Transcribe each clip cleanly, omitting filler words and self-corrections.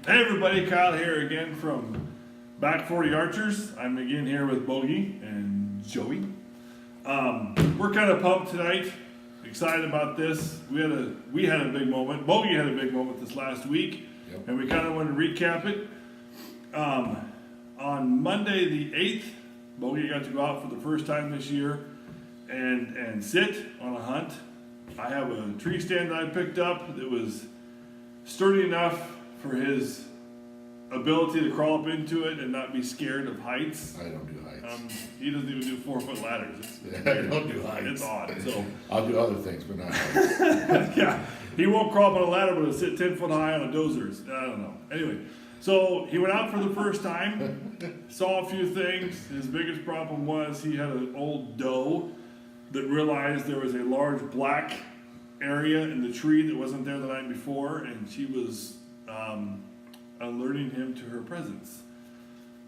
Hey everybody, Kyle here again from Back 40 Archers. I'm again here with Boege and Joey. We're kind of pumped tonight, excited about this. We had a big moment. Boege had a big moment this last week, and we kind of want to recap it. On Monday the 8th, Boege got to go out for the first time this year and sit on a hunt. I have a tree stand that I picked up that was sturdy enough for his ability to crawl up into it and not be scared of heights. I don't do heights. He doesn't even do 4-foot ladders. I don't do heights. It's odd. So I'll do other things, but not heights. yeah, he won't crawl up on a ladder, but he'll sit 10 foot high on a dozers. I don't know. Anyway, so he went out for the first time, saw a few things. His biggest problem was he had an old doe that realized there was a large black area in the tree that wasn't there the night before, and she was alerting him to her presence.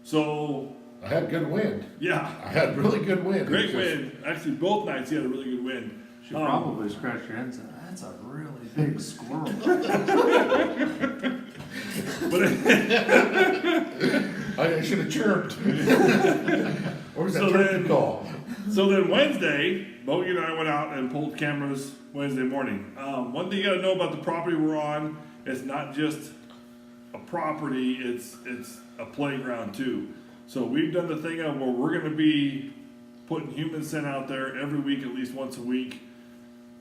So I had good wind. yeah, I had really good wind. great wind. Actually, both nights he had a really good wind. She probably scratched your head and said, "That's a really big squirrel." But I should have chirped. Where's that So turkey then- call? So then Wednesday, Boege and I went out and pulled cameras Wednesday morning. One thing you gotta know about the property we're on, it's not just a property, it's a playground too. So we've done the thing of where we're gonna be putting human scent out there every week, at least once a week,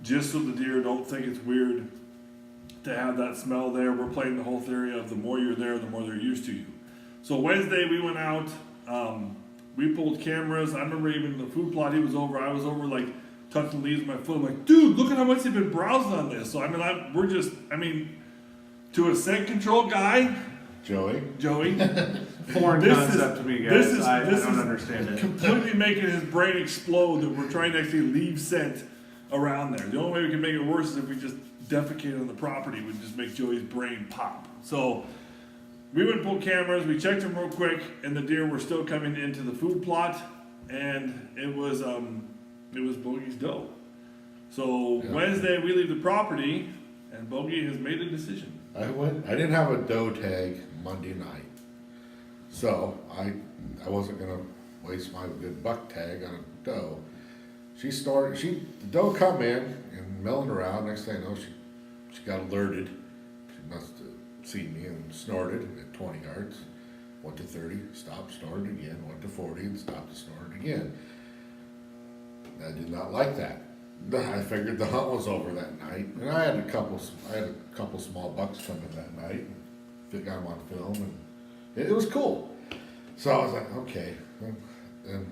just so the deer don't think it's weird to have that smell there. We're playing the whole theory of the more you're there, the more they're used to you. So Wednesday we went out, we pulled cameras. I remember even the food plot he was over, I was over like touching leaves with my foot. I'm like, dude, look at how much they've been browsing on this. So to a scent control guy, Joey. Foreign This concept is- to me, this guys. is- I this don't is understand it. completely making his brain explode that we're trying to actually leave scent around there. The only way we can make it worse is if we just defecate on the property, would just make Joey's brain pop. So we went and pulled cameras, we checked them real quick, and the deer were still coming into the food plot, and it was Boge's doe. So Yeah. Wednesday we leave the property, and Boege has made a decision. I didn't have a doe tag Monday night. So I wasn't gonna waste my good buck tag on a doe. The doe come in and milling around. Next thing I know, she got alerted. She must have seen me and snorted at 20 yards. Went to 30, stopped, snorted again. Went to 40 and stopped and snorted again. I did not like that. I figured the hunt was over that night, and I had a couple small bucks come in that night. Got them on film, and it was cool. So I was like, okay. And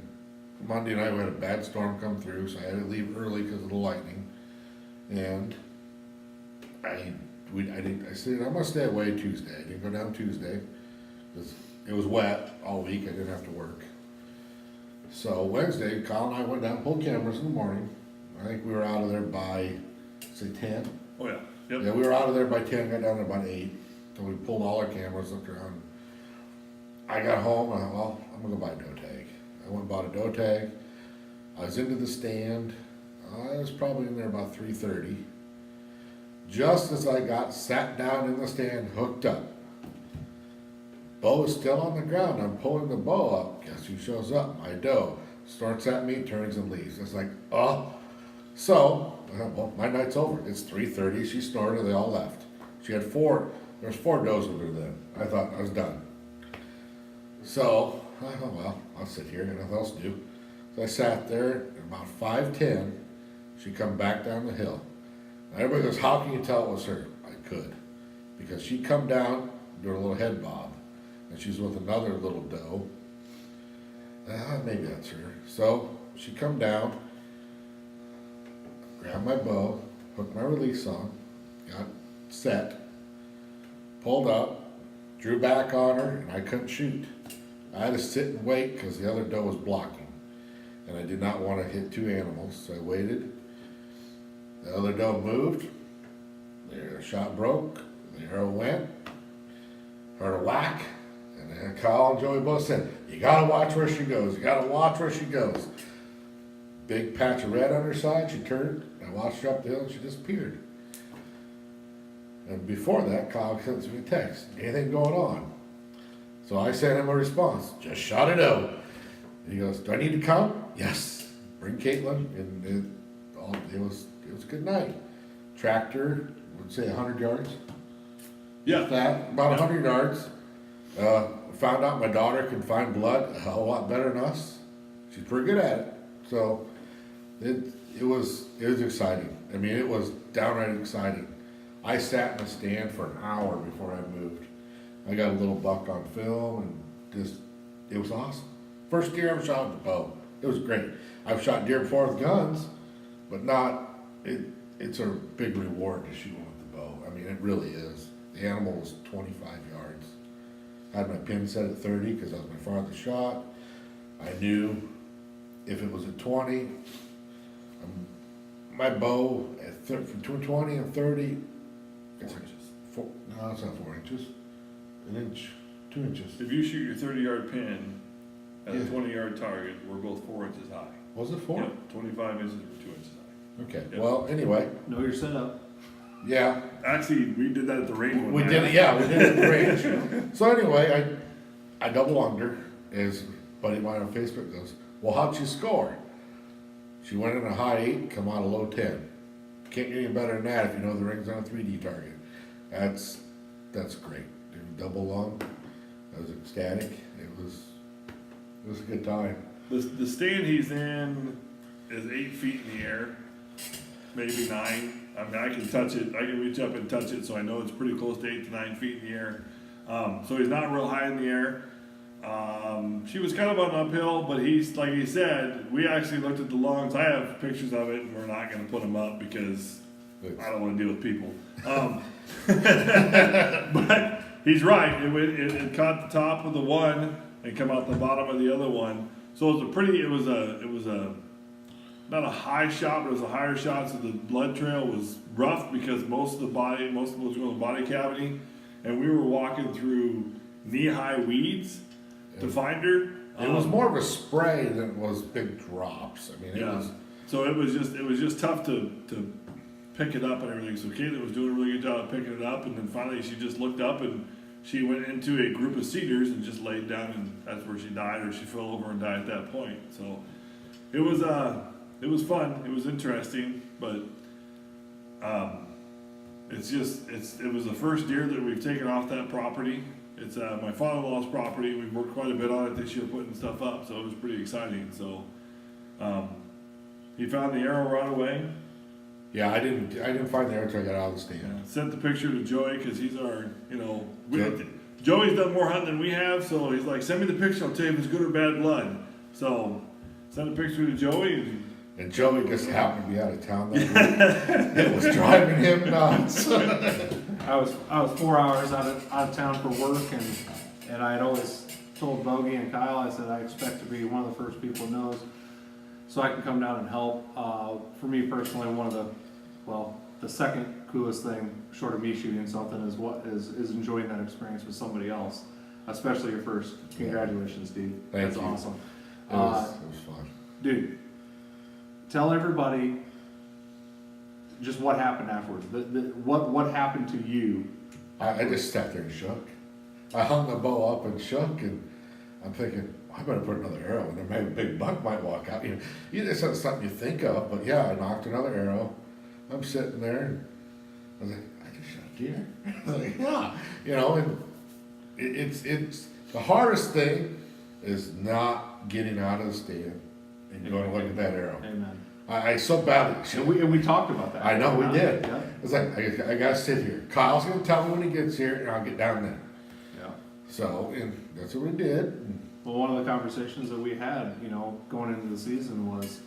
Monday night we had a bad storm come through, so I had to leave early because of the lightning. And I said I'm gonna stay away Tuesday. I didn't go down Tuesday because it was wet all week. I didn't have to work. So Wednesday, Kyle and I went down, pulled cameras in the morning. I think we were out of there by, say, 10. Oh yeah, yep. Yeah, we were out of there by 10, got down there about 8. So we pulled all our cameras, looked around. I got home, and I thought, well, I'm gonna go buy a doe tag. I went and bought a doe tag. I was into the stand. I was probably in there about 3:30. Just as I got sat down in the stand, hooked up. Bow is still on the ground. I'm pulling the bow up. Guess who shows up? My doe. Starts at me, turns and leaves. It's like, oh. So, well, my night's over. It's 3:30. She snorted. They all left. She had 4. There's 4 does with her then. I thought I was done. So, I thought, well, I'll sit here. Got nothing else to do. So I sat there. At about 5:10, she come back down the hill. And everybody goes, how can you tell it was her? I could. Because she come down, doing a little head bob. And she's with another little doe. Maybe that's her. So she come down, grabbed my bow, hooked my release on, got set, pulled up, drew back on her, and I couldn't shoot. I had to sit and wait because the other doe was blocking. And I did not want to hit 2 animals, so I waited. The other doe moved, the shot broke, the arrow went, heard a whack, and then Kyle and Joey both said, you gotta watch where she goes, you gotta watch where she goes. Big patch of red on her side, she turned, I watched her up the hill and she disappeared. And before that, Kyle sends me a text, anything going on? So I sent him a response, just shot it out. And he goes, do I need to come? Yes, bring Caitlin, and it was a good night. Tractor, would say 100 yards. Yeah. That, about 100 yards. Found out my daughter can find blood a hell of a lot better than us. She's pretty good at it. So it was exciting. I mean, it was downright exciting. I sat in a stand for an hour before I moved. I got a little buck on film, and just, it was awesome. First deer I ever shot with a bow. It was great. I've shot deer before with guns, but it's a big reward to shoot one with the bow. I mean, it really is. The animal was 25 yards. I had my pin set at 30 because that was my farthest shot. I knew if it was at 20, my bow between 20 and 30, it's like no, it's not 4 inches, an inch, 2 inches. If you shoot your 30-yard pin at a Yeah. 20-yard target, we're both 4 inches high. Was it 4? Yep, 25 inches, we're 2 inches high. Okay, Yep. well, anyway, Know your setup. yeah, Actually, we did that at the range one we night. did it, yeah, we did it at the range. So anyway, I double under, as a buddy of mine on Facebook goes, well, how'd you score? She went in a high 8, come out a low 10. Can't get any better than that if you know the ring's on a 3D target. That's great. Double lung, I was ecstatic. It was a good time. The stand he's in is 8 feet in the air, maybe 9. I mean, I can touch it, I can reach up and touch it, so I know it's pretty close to 8 to 9 feet in the air. So he's not real high in the air. She was kind of on an uphill, but he's, like he said, we actually looked at the lungs. I have pictures of it, and we're not going to put them up because I don't want to deal with people. But he's right. It caught the top of the one and come out the bottom of the other one. So it was a not a high shot, but it was a higher shot. So the blood trail was rough because most of it was going to the body cavity, and we were walking through knee-high weeds to find her. It was more of a spray than it was big drops. I mean, it was. So it was just tough to pick it up and everything. So Caitlin was doing a really good job of picking it up, and then finally she just looked up and she went into a group of cedars and just laid down, and that's where she died, or she fell over and died at that point. So it was fun. It was interesting, but it was the first deer that we've taken off that property. It's my father-in-law's property. We've worked quite a bit on it this year, putting stuff up, so it was pretty exciting. So he found the arrow right away. Yeah, I didn't find the arrow until I got out of the stand. Sent the picture to Joey because he's our, Good. Joey's done more hunting than we have, so he's like, send me the picture, I'll tell you if it's good or bad blood. So sent the picture to Joey. And Joey just happened to be out of town that week. It was driving him nuts. I was 4 hours out of town for work, and I had always told Boege and Kyle, I said I expect to be one of the first people who knows, so I can come down and help. For me personally, the second coolest thing, short of me shooting something, is enjoying that experience with somebody else, especially your first. Congratulations, dude. Thank That's you. awesome. It was fun. Dude, tell everybody just what happened afterwards. What happened to you? I just sat there and shook. I hung the bow up and shook, and I'm thinking, I better put another arrow in there. Maybe a big buck might walk out. It's not something you think of, but yeah, I knocked another arrow. I'm sitting there, and I was like, I just shot a deer. I was like, yeah, and it's the hardest thing is not getting out of the stand and going to look at that arrow. Amen. I so badly. And we talked about that. I know we did. Yeah. It's like I gotta sit here. Kyle's gonna tell me when he gets here, and I'll get down there. Yeah. So, and that's what we did. Well, one of the conversations that we had, going into the season was,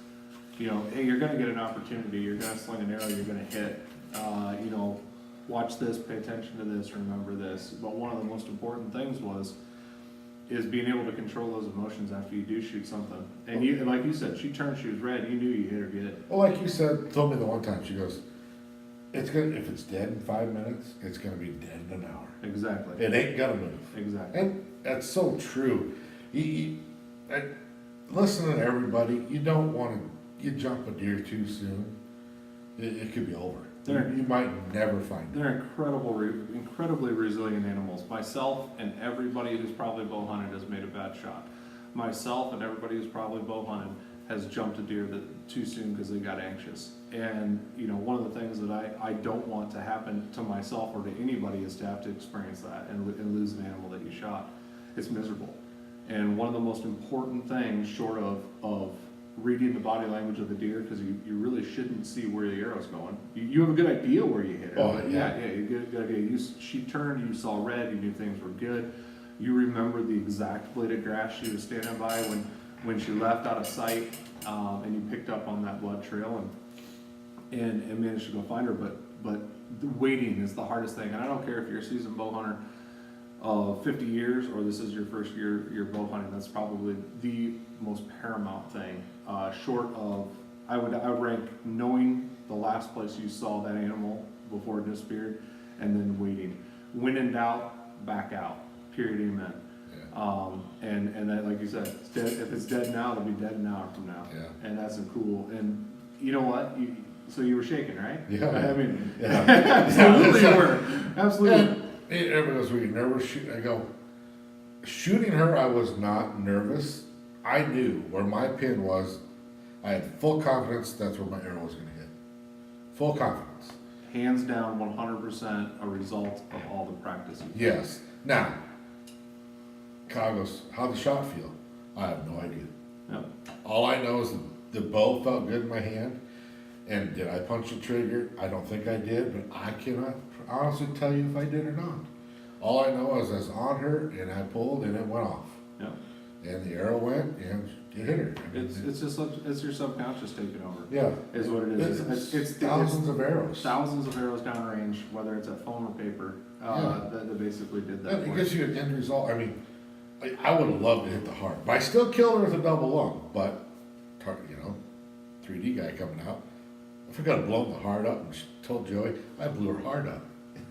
hey, you're going to get an opportunity. You're going to sling an arrow. You're going to hit. Watch this. Pay attention to this. Remember this. But one of the most important things is being able to control those emotions after you do shoot something. And like you said, she turned. She was red. You knew you hit her good. Well, like you said, told me the one time, she goes, if it's dead in 5 minutes, it's gonna be dead in an hour. Exactly. It ain't gonna move. Exactly. And that's so true. Listen to everybody. You don't want to. You jump a deer too soon, it could be over. You might never find them. They're incredibly resilient animals. Myself and everybody who's probably bow hunted has made a bad shot. Myself and everybody who's probably bow hunted has jumped a deer too soon because they got anxious. And one of the things that I don't want to happen to myself or to anybody is to have to experience that and lose an animal that you shot. It's miserable. And one of the most important things, short of reading the body language of the deer, because you really shouldn't see where the arrow's going. You have a good idea where you hit it. Oh, yeah. You get a good idea. She turned, you saw red, you knew things were good. You remember the exact blade of grass she was standing by when she left out of sight, and you picked up on that blood trail and managed to go find her. But the waiting is the hardest thing. And I don't care if you're a seasoned bow hunter of 50 years or this is your first year bow hunting. That's probably the most paramount thing. Short of, I would rank knowing the last place you saw that animal before it disappeared, and then waiting. When in doubt, back out. Period. Amen. Yeah. And that, like you said, it's dead. If it's dead now, it'll be dead an hour from now. Yeah. And that's cool. And you know what? So you were shaking, right? Yeah. I mean, Yeah. absolutely you were. Absolutely. Everybody was really nervous shooting. I go, shooting her, I was not nervous. I knew where my pin was. I had full confidence that's where my arrow was going to hit. Full confidence. Hands down, 100% a result of all the practice. Yes. Now, Kyle goes, how'd the shot feel? I have no idea. Yep. All I know is the bow felt good in my hand. And did I punch the trigger? I don't think I did, but I cannot honestly tell you if I did or not. All I know is I was on her and I pulled and it went off. Yep. And the arrow went and it hit her. I mean, It's your subconscious taking over. yeah. Is what it is. It's thousands of arrows. Thousands of arrows downrange, whether it's at foam or paper, that basically did that. And for it gives you an end result. I mean, I would have loved to hit the heart, but I still killed her with a double lung. But, 3D guy coming out. I forgot to blow the heart up and she told Joey, I blew her heart up.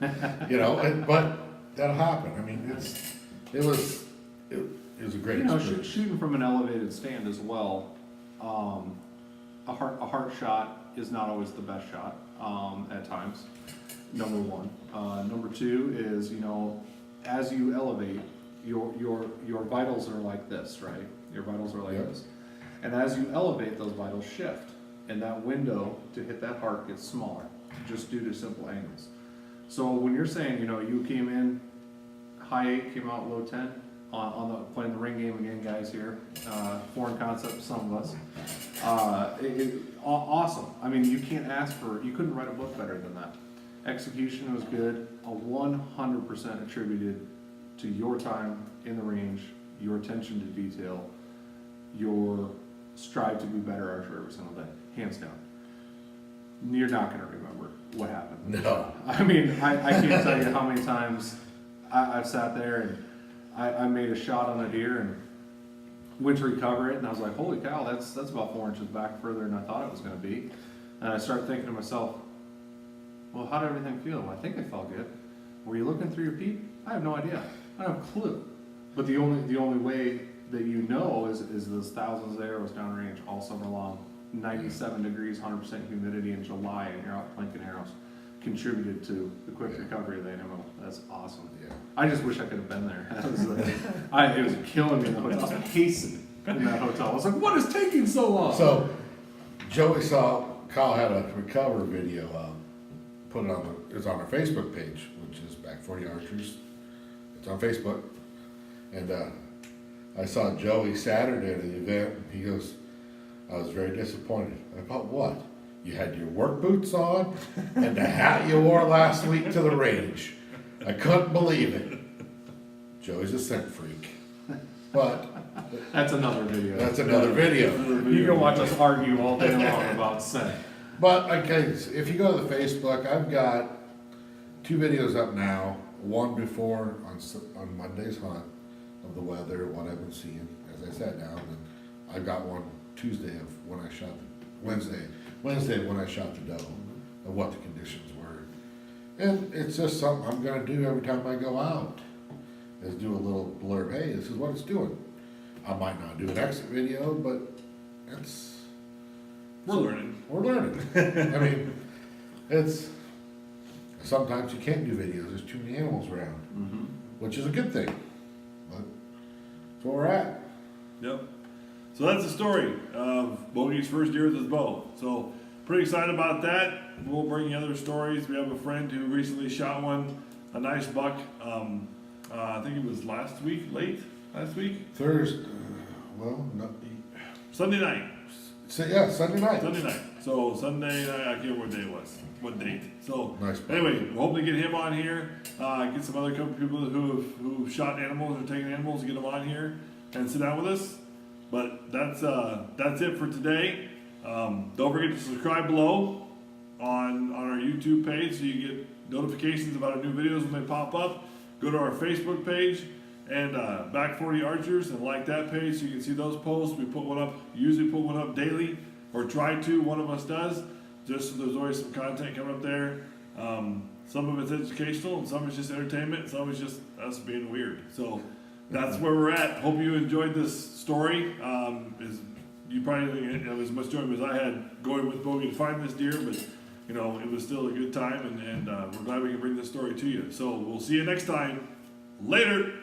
But that'll happen. I mean, it was a great experience. Shooting from an elevated stand as well, a heart shot is not always the best shot at times, number one. Number two is, as you elevate, your vitals are like this, right? Your vitals are like Yep. this. And as you elevate, those vitals shift. And that window to hit that heart gets smaller, just due to simple angles. So when you're saying, you came in high 8, came out low 10, playing the ring game again, guys here, foreign concept to some of us. Awesome. I mean, you couldn't write a book better than that. Execution was good, 100% attributed to your time in the range, your attention to detail, your strive to be better archer every single day, hands down. You're not going to remember what happened. No. I mean, I can't tell you how many times I've sat there and I made a shot on a deer and went to recover it, and I was like, holy cow, that's about 4 inches back further than I thought it was going to be. And I started thinking to myself, well, how did everything feel? Well, I think it felt good. Were you looking through your peep? I have no idea. I don't have a clue. But the only way that is those thousands of arrows downrange all summer long, 97 degrees, 100% humidity in July, and you're out plinking arrows, contributed to the quick recovery of the animal. That's awesome. Yeah. I just wish I could have been there. It was killing me in the hotel. I was pacing in that hotel. I was like, what is taking so long? So, Joey saw, Kyle had a recover video, put it it's on our Facebook page, which is Back 40 Archers. It's on Facebook. And I saw Joey Saturday at the event. He goes, I was very disappointed. About what? You had your work boots on and the hat you wore last week to the range. I couldn't believe it. Joey's a scent freak. But that's another video. That's another video. You can watch us argue all day long about scent. But okay, if you go to the Facebook, I've got 2 videos up now. One before on Monday's hunt of the weather, what I've been seeing as I sat down, and I've got one Tuesday of when I shot Wednesday when I shot the doe, of what the conditions were. And it's just something I'm going to do every time I go out, is do a little blurb, hey, this is what it's doing. I might not do an exit video, but we're learning. We're learning. I mean, sometimes you can't do videos, there's too many animals around, which is a good thing. But that's where we're at. Yep. So that's the story of Boge's first year with his bow. So pretty excited about that. We'll bring you other stories. We have a friend who recently shot one, a nice buck. I think it was last week, last week? Thursday, well, no, Sunday night. yeah, Sunday night. Sunday night. So Sunday night, I can't remember what day it was. What date. So Nice. anyway, we're hoping to get him on here. Get some other couple people who've shot animals or taken animals, get them on here and sit down with us. But that's it for today. Don't forget to subscribe below on our YouTube page so you get notifications about our new videos when they pop up. Go to our Facebook page and Back 40 Archers and like that page so you can see those posts. We put one up, usually put one up daily, or try to, one of us does, just so there's always some content coming up there. Some of it's educational and some of it's just entertainment, and some of it's just us being weird. So that's where we're at. Hope you enjoyed this story. You probably didn't have as much enjoyment as I had going with Boege to find this deer, but you know, it was still a good time, and we're glad we can bring this story to you. So we'll see you next time. Later.